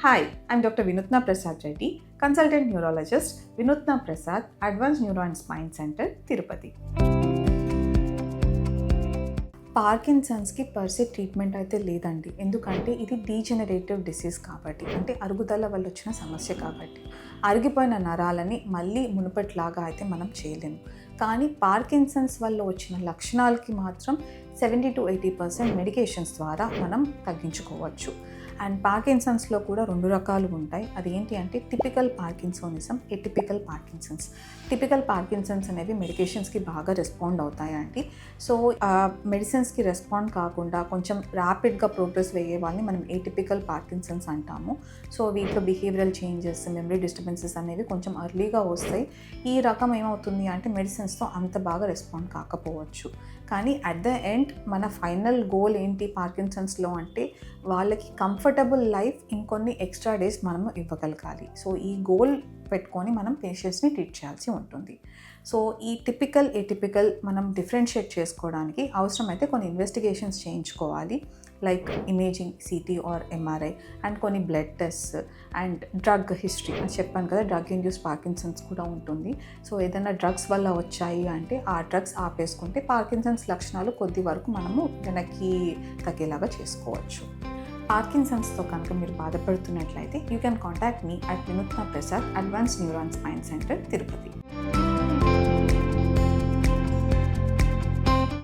Hi, I'm Dr. Vinutna Prasad Reddy, Consultant Neurologist, Vinutna Prasad, Advanced Neuro and Spine Center, Tirupati. పార్కిన్సన్స్కి per se treatment అయితే లేదండి. ఎందుకంటే ఇది degenerative disease కాబట్టి, అంటే అరుగుదల వల్ల వచ్చిన సమస్య కాబట్టి అరిగిపోయిన నరాలని మళ్ళీ మునుపట్లాగా అయితే మనం చేయలేము. కానీ పార్కిన్సన్స్ వల్ల వచ్చిన లక్షణాలకి మాత్రం 70-80% మెడికేషన్స్ ద్వారా మనం తగ్గించుకోవచ్చు. అండ్ పార్కిన్సన్స్లో కూడా 2 రకాలు ఉంటాయి. అది ఏంటి అంటే typical parkinsonism, atypical Parkinson's. Typical Parkinson's అనేవి మెడికేషన్స్కి బాగా రెస్పాండ్ అవుతాయండి. సో మెడిసిన్స్కి రెస్పాండ్ కాకుండా కొంచెం ర్యాపిడ్గా ప్రోగ్రెస్ అయ్యే వాళ్ళని మనం ఏటిపికల్ పార్కిన్సన్స్ అంటాము. సో వీటిలో బిహేవియరల్ చేంజెస్, మెమరీ డిస్టర్బెన్సెస్ అనేవి కొంచెం అర్లీగా వస్తాయి. ఈ రకం ఏమవుతుంది అంటే మెడిసిన్స్తో అంత బాగా రెస్పాండ్ కాకపోవచ్చు. కానీ అట్ ద ఎండ్ మన ఫైనల్ గోల్ ఏంటి పార్కిన్సన్స్లో అంటే వాళ్ళకి కంఫర్టబుల్ లైఫ్ ఇంకొన్ని ఎక్స్ట్రా డేస్ మనము ఇవ్వగలగాలి. సో ఈ గోల్ పెట్టుకొని మనం పేషెంట్స్ని ట్రీట్ చేయాల్సి ఉంటుంది. సో ఈ టిపికల్ ఎటిపికల్ మనం డిఫరెన్షియేట్ చేసుకోవడానికి అవసరమైతే కొన్ని ఇన్వెస్టిగేషన్స్ చేయించుకోవాలి, like imaging, CT or MRI, and కొన్ని blood test and drug history. అని చెప్పాను కదా, డ్రగ్ ఇండ్యూస్ పార్కిన్సన్స్ కూడా ఉంటుంది. సో ఏదైనా డ్రగ్స్ వల్ల వచ్చాయి అంటే ఆ డ్రగ్స్ ఆపేసుకుంటే పార్కిన్సన్స్ లక్షణాలు కొద్ది వరకు మనము వెనక్కి తగ్గేలాగా చేసుకోవచ్చు. పార్కిన్సన్స్తో కనుక మీరు బాధపడుతున్నట్లయితే you can contact me at Vinutna Prasad, advanced neuro and spine centre, Tirupati.